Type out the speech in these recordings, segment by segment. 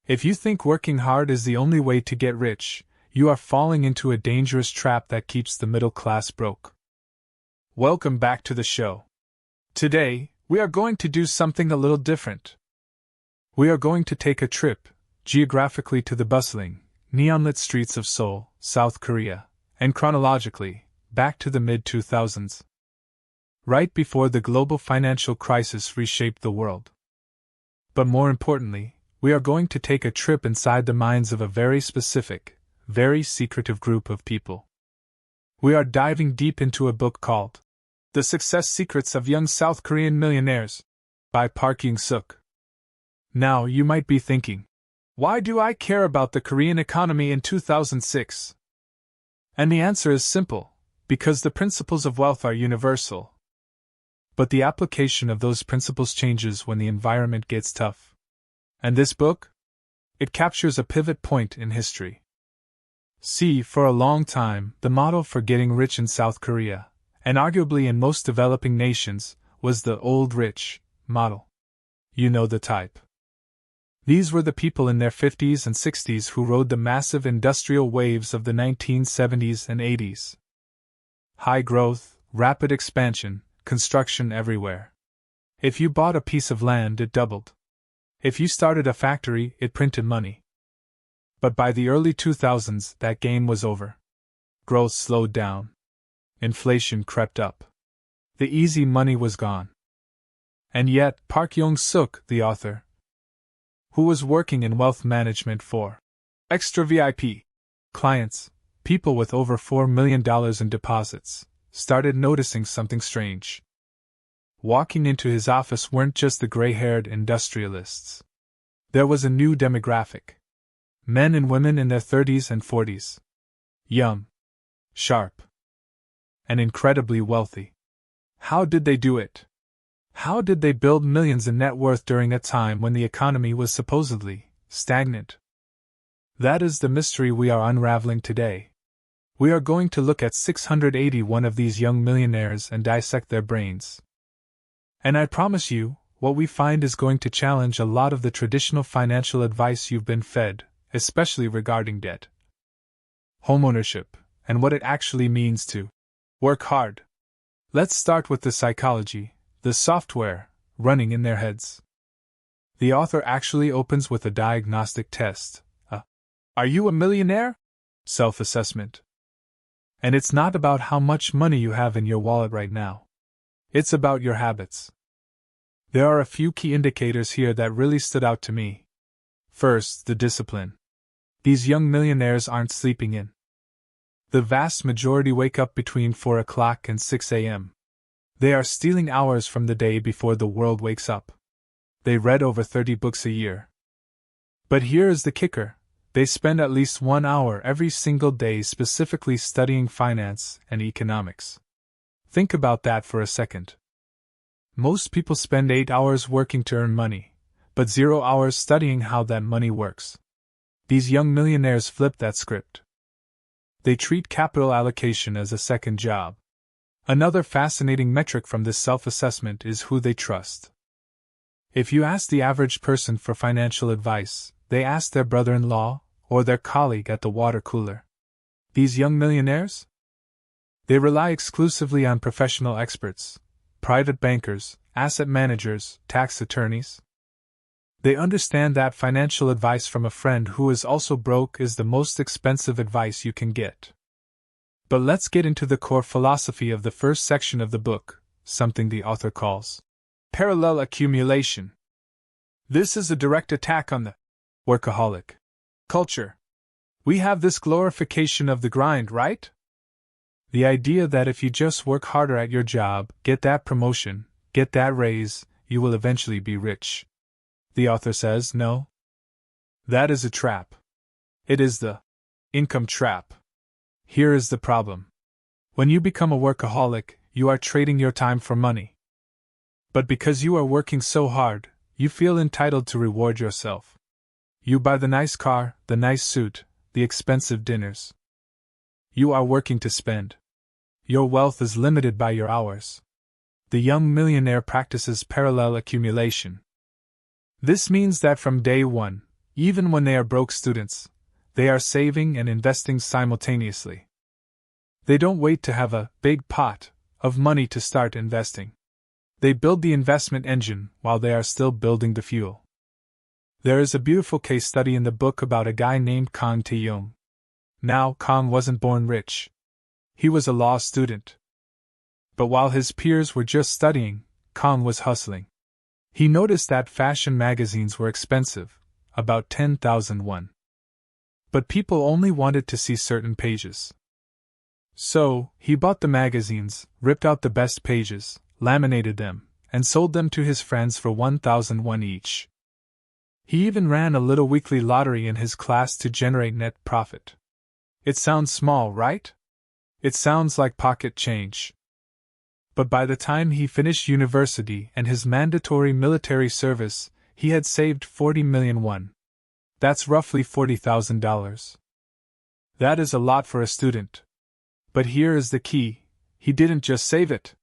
If you think working hard is the only way to get rich, you are falling into a dangerous trap that keeps the middle class broke. Welcome back to the show. Today, we are going to do something a little different. We are going to take a trip, geographically to the bustling, neon-lit streets of Seoul, South Korea, and chronologically, back to the mid-2000s. Right before the global financial crisis reshaped the world. But more importantly, we are going to take a trip inside the minds of a very specific, very secretive group of people. We are diving deep into a book called The Success Secrets of Young South Korean Millionaires by Park Young-suk. Now you might be thinking, why do I care about the Korean economy in 2006? And the answer is simple, because the principles of wealth are universal. But the application of those principles changes when the environment gets tough. And this book? It captures a pivot point in history. See, for a long time, the model for getting rich in South Korea, and arguably in most developing nations, was the old rich model. You know the type. These were the people in their 50s and 60s who rode the massive industrial waves of the 1970s and 80s. High growth, rapid expansion, construction everywhere. If you bought a piece of land, it doubled. If you started a factory, it printed money. But by the early 2000s, that game was over. Growth slowed down. Inflation crept up. The easy money was gone. And yet, Park Young-suk, the author, who was working in wealth management for extra VIP clients, people with over $4 million in deposits, started noticing something strange. Walking into his office weren't just the gray-haired industrialists. There was a new demographic. Men and women in their 30s and 40s. Young, sharp, and incredibly wealthy. How did they do it? How did they build millions in net worth during a time when the economy was supposedly stagnant? That is the mystery we are unraveling today. We are going to look at 681 of these young millionaires and dissect their brains. And I promise you, what we find is going to challenge a lot of the traditional financial advice you've been fed, especially regarding debt, homeownership, and what it actually means to work hard. Let's start with the psychology, the software, running in their heads. The author actually opens with a diagnostic test, Are you a millionaire? Self-assessment. And it's not about how much money you have in your wallet right now. It's about your habits. There are a few key indicators here that really stood out to me. First, the discipline. These young millionaires aren't sleeping in. The vast majority wake up between 4 o'clock and 6 a.m. They are stealing hours from the day before the world wakes up. They read over 30 books a year. But here is the kicker. They spend at least 1 hour every single day specifically studying finance and economics. Think about that for a second. Most people spend 8 hours working to earn money, but 0 hours studying how that money works. These young millionaires flip that script. They treat capital allocation as a second job. Another fascinating metric from this self-assessment is who they trust. If you ask the average person for financial advice, they ask their brother-in-law or their colleague at the water cooler. These young millionaires? They rely exclusively on professional experts, private bankers, asset managers, tax attorneys. They understand that financial advice from a friend who is also broke is the most expensive advice you can get. But let's get into the core philosophy of the first section of the book, something the author calls parallel accumulation. This is a direct attack on the workaholic culture. We have this glorification of the grind, right? The idea that if you just work harder at your job, get that promotion, get that raise, you will eventually be rich. The author says, no. That is a trap. It is the income trap. Here is the problem. When you become a workaholic, you are trading your time for money. But because you are working so hard, you feel entitled to reward yourself. You buy the nice car, the nice suit, the expensive dinners. You are working to spend. Your wealth is limited by your hours. The young millionaire practices parallel accumulation. This means that from day one, Even when they are broke students, they are saving and investing simultaneously. They don't wait to have a big pot of money to start investing. They build the investment engine while they are still building the fuel. There is a beautiful case study in the book about a guy named Kang Tae-young. Now, Kang wasn't born rich. He was a law student. But while his peers were just studying, Kang was hustling. He noticed that fashion magazines were expensive, about 10,000 won. But people only wanted to see certain pages. So, he bought the magazines, ripped out the best pages, laminated them, and sold them to his friends for 1,000 won each. He even ran a little weekly lottery in his class to generate net profit. It sounds small, right? It sounds like pocket change. But by the time he finished university and his mandatory military service, he had saved 40 million won. That's roughly $40,000. That is a lot for a student. But here is the key: he didn't just save it.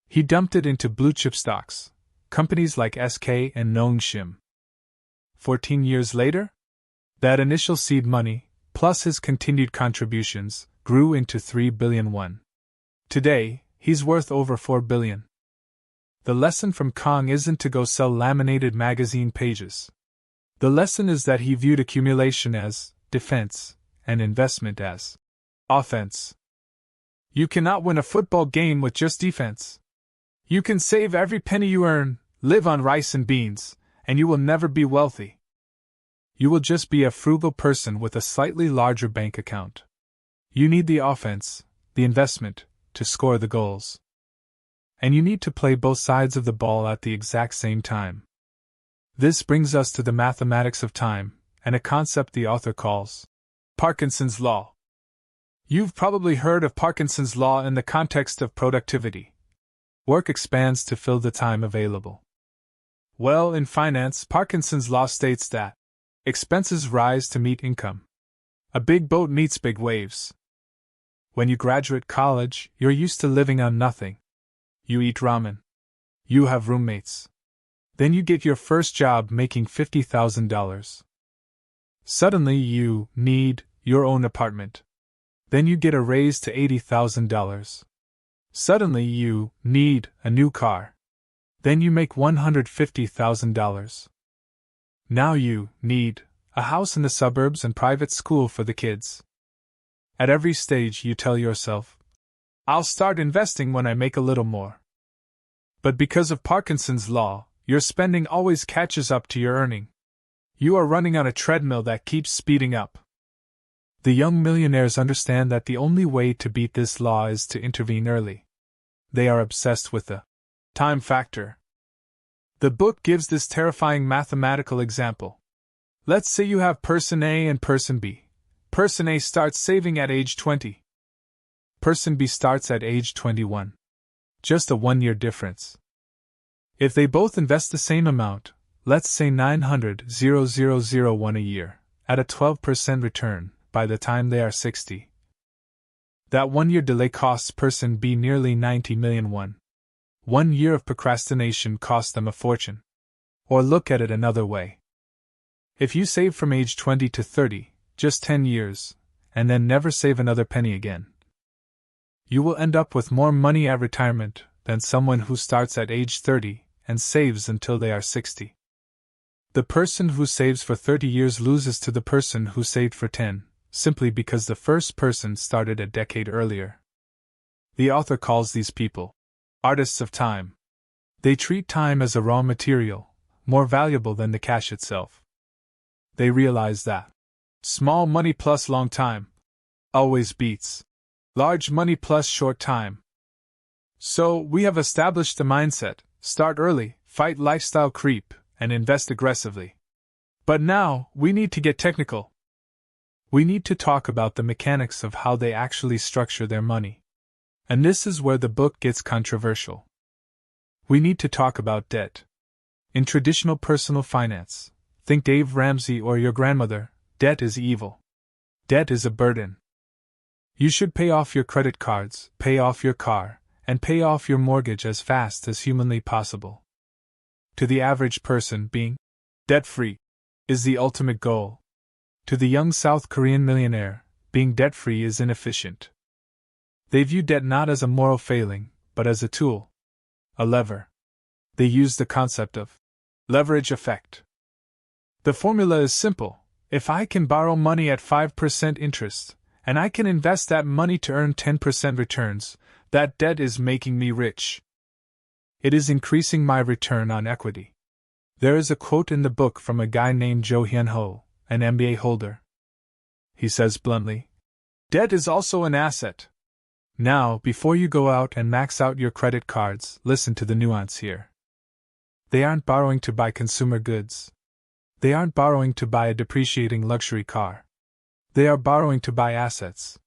He dumped it into blue-chip stocks, companies like SK and Nongshim. 14 years later, that initial seed money, plus his continued contributions, grew into 3 billion won. Today, he's worth over 4 billion. The lesson from Kang isn't to go sell laminated magazine pages. The lesson is that he viewed accumulation as defense and investment as offense. You cannot win a football game with just defense. You can save every penny you earn, live on rice and beans, and you will never be wealthy. You will just be a frugal person with a slightly larger bank account. You need the offense, the investment, to score the goals. And you need to play both sides of the ball at the exact same time. This brings us to the mathematics of time, and a concept the author calls Parkinson's Law. You've probably heard of Parkinson's Law in the context of productivity. Work expands to fill the time available. Well, in finance, Parkinson's Law states that expenses rise to meet income. A big boat meets big waves. When you graduate college, you're used to living on nothing. You eat ramen. You have roommates. Then you get your first job making $50,000. Suddenly you need your own apartment. Then you get a raise to $80,000. Suddenly you need a new car. Then you make $150,000. Now you need a house in the suburbs and private school for the kids. At every stage you tell yourself, I'll start investing when I make a little more. But because of Parkinson's Law, your spending always catches up to your earning. You are running on a treadmill that keeps speeding up. The young millionaires understand that the only way to beat this law is to intervene early. They are obsessed with the time factor. The book gives this terrifying mathematical example. Let's say you have person A and person B. Person A starts saving at age 20. Person B starts at age 21. Just a 1-year difference. If they both invest the same amount, let's say 900,001 a year, at a 12% return, by the time they are 60. That 1-year delay costs person B nearly 90 million won. 1 year of procrastination cost them a fortune. Or look at it another way. If you save from age 20 to 30, just 10 years, and then never save another penny again, you will end up with more money at retirement than someone who starts at age 30 and saves until they are 60. The person who saves for 30 years loses to the person who saved for 10, simply because the first person started a decade earlier. The author calls these people artists of time. They treat time as a raw material, more valuable than the cash itself. They realize that small money plus long time always beats large money plus short time. So, we have established the mindset: start early, fight lifestyle creep, and invest aggressively. But now, we need to get technical. We need to talk about the mechanics of how they actually structure their money. And this is where the book gets controversial. We need to talk about debt. In traditional personal finance, think Dave Ramsey or your grandmother, debt is evil. Debt is a burden. You should pay off your credit cards, pay off your car, and pay off your mortgage as fast as humanly possible. To the average person, being debt-free is the ultimate goal. To the young South Korean millionaire, being debt-free is inefficient. They view debt not as a moral failing, but as a tool, a lever. They use the concept of leverage effect. The formula is simple. If I can borrow money at 5% interest, and I can invest that money to earn 10% returns, that debt is making me rich. It is increasing my return on equity. There is a quote in the book from a guy named Jo Hyun-ho, an MBA holder. He says bluntly, "Debt is also an asset." Now, before you go out and max out your credit cards, listen to the nuance here. They aren't borrowing to buy consumer goods. They aren't borrowing to buy a depreciating luxury car. They are borrowing to buy assets.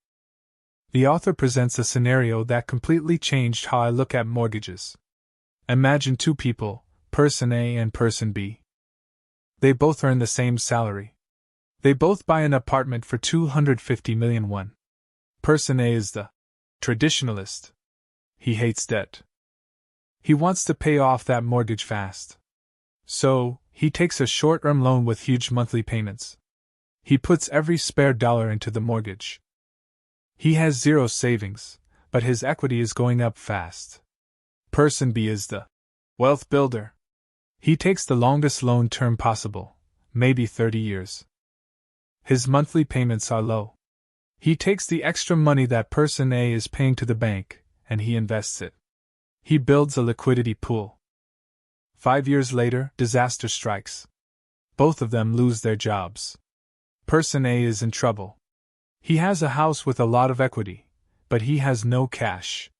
The author presents a scenario that completely changed how I look at mortgages. Imagine two people, person A and person B. They both earn the same salary. They both buy an apartment for 250 million won. Person A is the traditionalist. He hates debt. He wants to pay off that mortgage fast. So, he takes a short-term loan with huge monthly payments. He puts every spare dollar into the mortgage. He has zero savings, but his equity is going up fast. Person B is the wealth builder. He takes the longest loan term possible, maybe 30 years. His monthly payments are low. He takes the extra money that person A is paying to the bank, and he invests it. He builds a liquidity pool. 5 years later, disaster strikes. Both of them lose their jobs. Person A is in trouble. He has a house with a lot of equity, but he has no cash.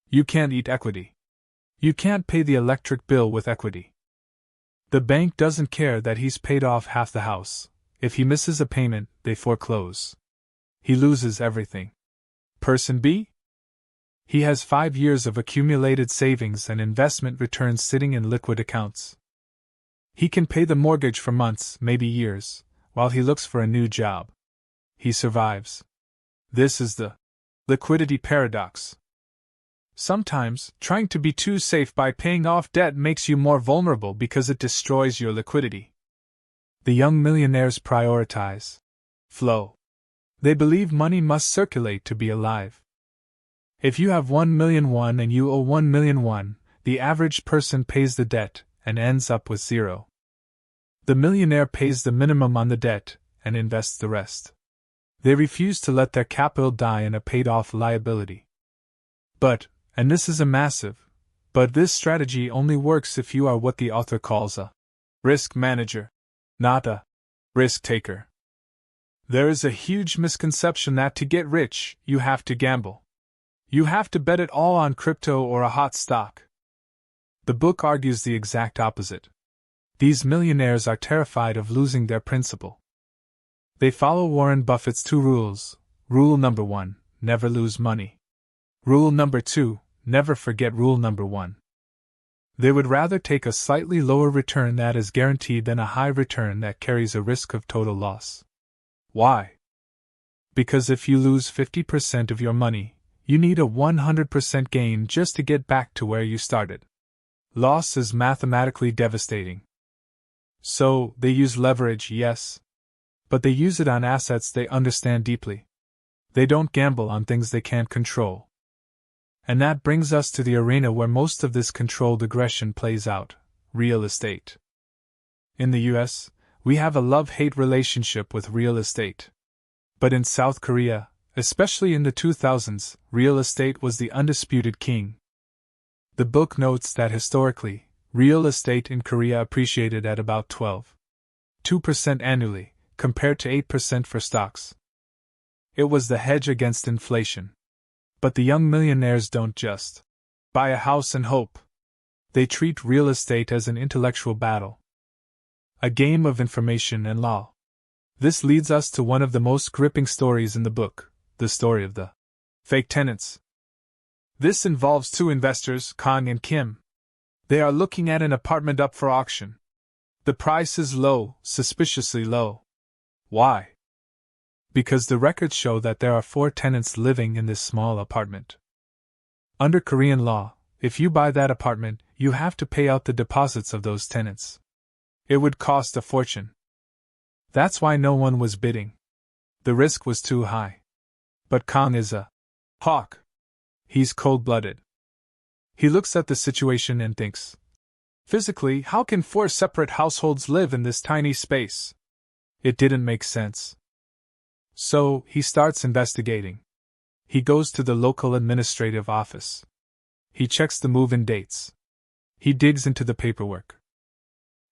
You can't eat equity. You can't pay the electric bill with equity. The bank doesn't care that he's paid off half the house. If he misses a payment, they foreclose. He loses everything. Person B? He has 5 years of accumulated savings and investment returns sitting in liquid accounts. He can pay the mortgage for months, maybe years, while he looks for a new job. He survives. This is the liquidity paradox. Sometimes, trying to be too safe by paying off debt makes you more vulnerable because it destroys your liquidity. The young millionaires prioritize flow. They believe money must circulate to be alive. If you have 1 million won and you owe 1 million won, the average person pays the debt and ends up with zero. The millionaire pays the minimum on the debt and invests the rest. They refuse to let their capital die in a paid-off liability. But, and this is a massive, but this strategy only works if you are what the author calls a risk manager, not a risk taker. There is a huge misconception that to get rich, you have to gamble. You have to bet it all on crypto or a hot stock. The book argues the exact opposite. These millionaires are terrified of losing their principal. They follow Warren Buffett's 2 rules. Rule number 1, never lose money. Rule number 2, never forget rule number 1. They would rather take a slightly lower return that is guaranteed than a high return that carries a risk of total loss. Why? Because if you lose 50% of your money, you need a 100% gain just to get back to where you started. Loss is mathematically devastating. So, they use leverage, yes. But they use it on assets they understand deeply. They don't gamble on things they can't control. And that brings us to the arena where most of this controlled aggression plays out: real estate. In the US, we have a love-hate relationship with real estate. But in South Korea, especially in the 2000s, real estate was the undisputed king. The book notes that historically, real estate in Korea appreciated at about 12.2% annually, compared to 8% for stocks. It was the hedge against inflation. But the young millionaires don't just buy a house and hope. They treat real estate as an intellectual battle. A game of information and law. This leads us to one of the most gripping stories in the book, the story of the fake tenants. This involves 2 investors, Kang and Kim. They are looking at an apartment up for auction. The price is low, suspiciously low. Why? Because the records show that there are 4 tenants living in this small apartment. Under Korean law, if you buy that apartment, you have to pay out the deposits of those tenants. It would cost a fortune. That's why no one was bidding. The risk was too high. But Kang is a hawk. He's cold-blooded. He looks at the situation and thinks, physically, how can 4 separate households live in this tiny space? It didn't make sense. So, he starts investigating. He goes to the local administrative office. He checks the move-in dates. He digs into the paperwork.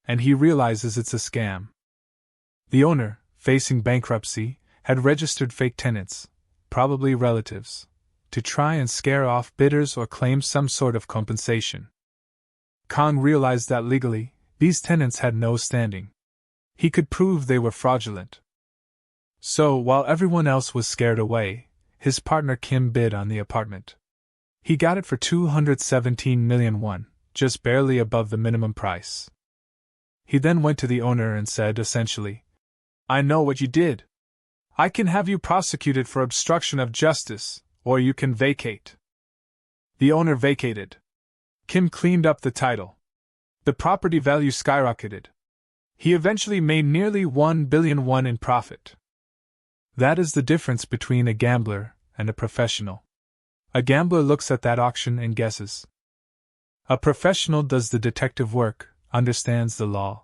And he realizes it's a scam. The owner, facing bankruptcy, had registered fake tenants, probably relatives, to try and scare off bidders or claim some sort of compensation. Kang realized that legally, these tenants had no standing. He could prove they were fraudulent. So, while everyone else was scared away, his partner Kim bid on the apartment. He got it for 217 million won, just barely above the minimum price. He then went to the owner and said essentially, I know what you did. I can have you prosecuted for obstruction of justice, or you can vacate. The owner vacated. Kim cleaned up the title. The property value skyrocketed. He eventually made nearly 1 billion won in profit. That is the difference between a gambler and a professional. A gambler looks at that auction and guesses. A professional does the detective work, understands the law,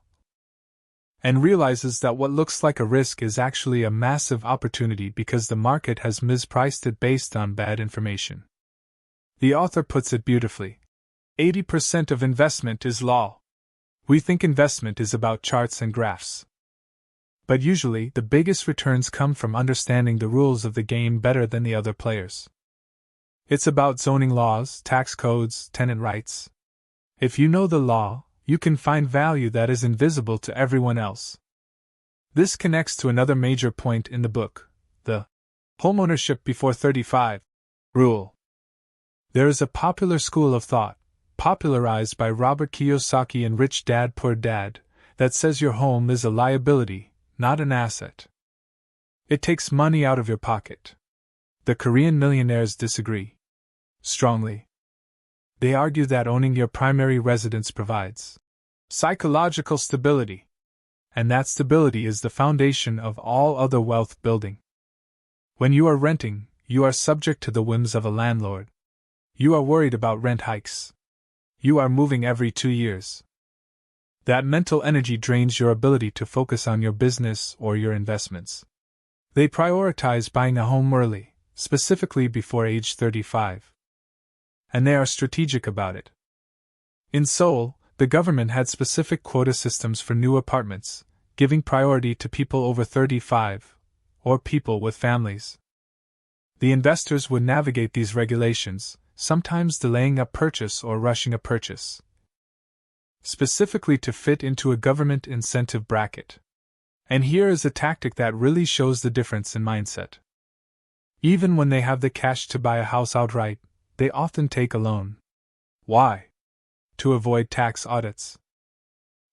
and realizes that what looks like a risk is actually a massive opportunity because the market has mispriced it based on bad information. The author puts it beautifully. 80% of investment is law. We think investment is about charts and graphs. But usually, the biggest returns come from understanding the rules of the game better than the other players. It's about zoning laws, tax codes, tenant rights. If you know the law, you can find value that is invisible to everyone else. This connects to another major point in the book, the homeownership before 35 rule. There is a popular school of thought, popularized by Robert Kiyosaki in Rich Dad Poor Dad, that says your home is a liability, not an asset. It takes money out of your pocket. The Korean millionaires disagree strongly. They argue that owning your primary residence provides psychological stability, and that stability is the foundation of all other wealth building. When you are renting, you are subject to the whims of a landlord. You are worried about rent hikes. You are moving every 2 years. That mental energy drains your ability to focus on your business or your investments. They prioritize buying a home early, specifically before age 35. And they are strategic about it. In Seoul, the government had specific quota systems for new apartments, giving priority to people over 35, or people with families. The investors would navigate these regulations, sometimes delaying a purchase or rushing a purchase, specifically to fit into a government incentive bracket. And here is a tactic that really shows the difference in mindset. Even when they have the cash to buy a house outright, they often take a loan. Why? To avoid tax audits.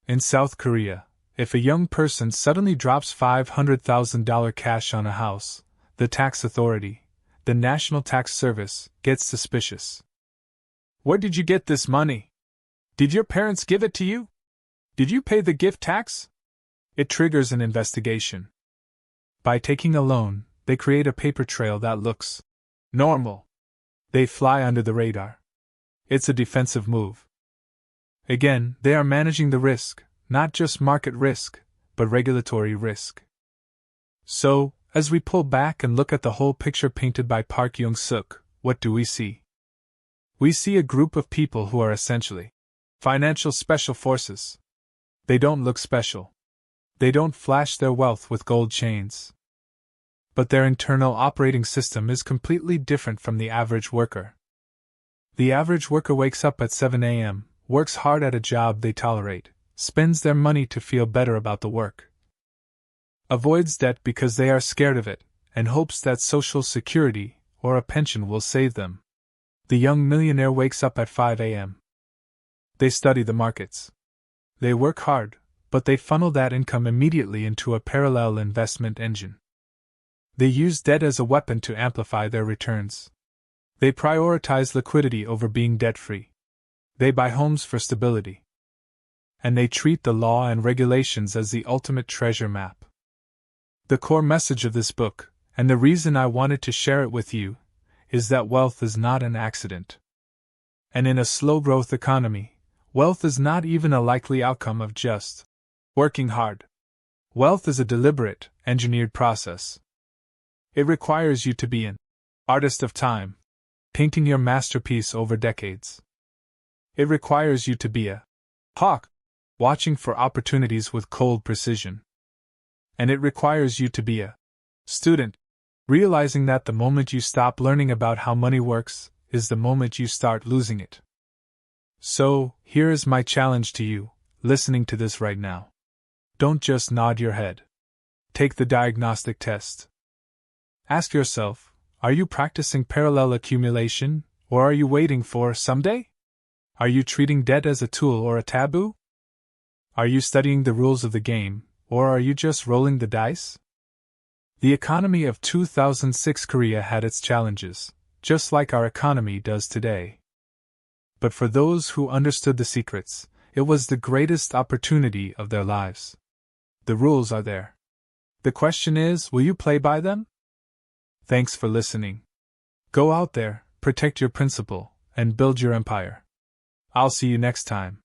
In South Korea, if a young person suddenly drops $500,000 cash on a house, the tax authority, the National Tax Service, gets suspicious. Where did you get this money? Did your parents give it to you? Did you pay the gift tax? It triggers an investigation. By taking a loan, they create a paper trail that looks normal. They fly under the radar. It's a defensive move. Again, they are managing the risk, not just market risk, but regulatory risk. So, as we pull back and look at the whole picture painted by Park Young-suk, what do we see? We see a group of people who are essentially financial special forces. They don't look special. They don't flash their wealth with gold chains. But their internal operating system is completely different from the average worker. The average worker wakes up at 7 a.m., works hard at a job they tolerate, spends their money to feel better about the work, avoids debt because they are scared of it, and hopes that Social Security or a pension will save them. The young millionaire wakes up at 5 a.m. They study the markets. They work hard, but they funnel that income immediately into a parallel investment engine. They use debt as a weapon to amplify their returns. They prioritize liquidity over being debt-free. They buy homes for stability. And they treat the law and regulations as the ultimate treasure map. The core message of this book, and the reason I wanted to share it with you, is that wealth is not an accident. And in a slow-growth economy, wealth is not even a likely outcome of just working hard. Wealth is a deliberate, engineered process. It requires you to be an artist of time, painting your masterpiece over decades. It requires you to be a hawk, watching for opportunities with cold precision. And it requires you to be a student, realizing that the moment you stop learning about how money works is the moment you start losing it. So, here is my challenge to you, listening to this right now. Don't just nod your head. Take the diagnostic test. Ask yourself, are you practicing parallel accumulation, or are you waiting for someday? Are you treating debt as a tool or a taboo? Are you studying the rules of the game, or are you just rolling the dice? The economy of 2006 Korea had its challenges, just like our economy does today. But for those who understood the secrets, it was the greatest opportunity of their lives. The rules are there. The question is, will you play by them? Thanks for listening. Go out there, protect your principle, and build your empire. I'll see you next time.